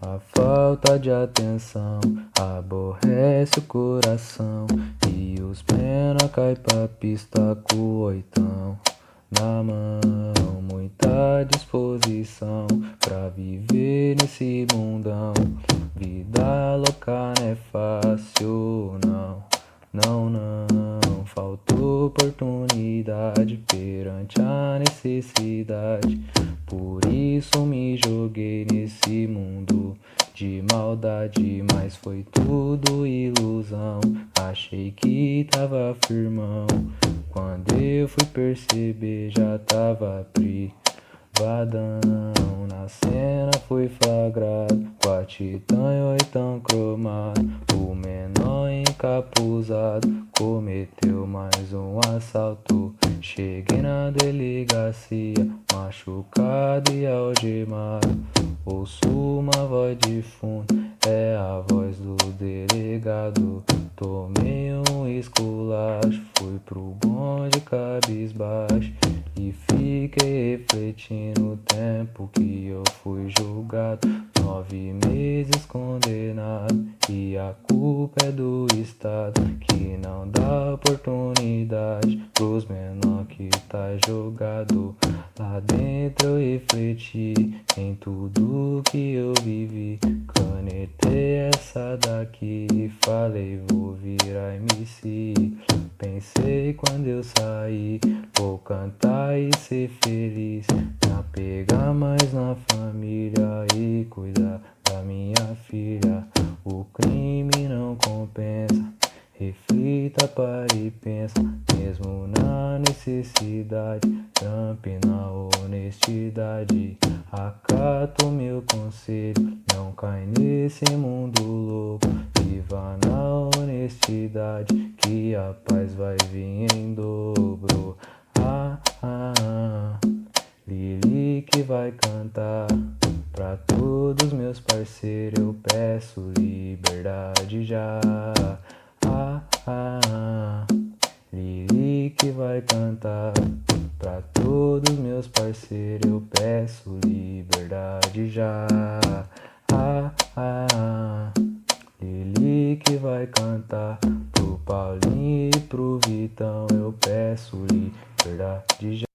A falta de atenção aborrece o coração, e os pena cai pra pista com o oitão na mão. Muita disposição pra viver nesse mundão. Vida louca não é fácil, não, não, não. Faltou oportunidade perante a necessidade. Por isso me joguei nesse mundo de maldade, mas foi tudo ilusão. Achei que tava firmão, quando eu fui perceber já tava privadão. Na cena fui flagrado com a titã e oitão cromado. O menor encapuzado cometeu mais um assalto. Cheguei na delegacia machucado e algemado. Ouço uma voz de fundo, é a voz do delegado. Tomei um esculacho, fui pro bonde cabisbaixo e fiquei refletindo o tempo que eu fui julgado. 9 meses condenado, e a culpa é do Estado, que não dá oportunidade pros menor que tá jogado. Lá dentro eu refleti em tudo que eu vivi. Canetei essa daqui e falei, vou virar MC. Pensei quando eu saí, vou cantar e ser feliz, me apegar mais na família e cuidar da minha filha. O crime não compensa, reflita, pare e pensa. Mesmo na necessidade, trampe na honestidade. Acato meu conselho, não cai nesse mundo louco. Viva na honestidade, que a paz vai vir em dobro. Lili que vai cantar pra todos meus parceiros. Eu peço liberdade já. Lili que vai cantar pra todos meus parceiros. Eu peço liberdade já. Lili que vai cantar pro Paulinho e pro Vitão. Eu peço liberdade já.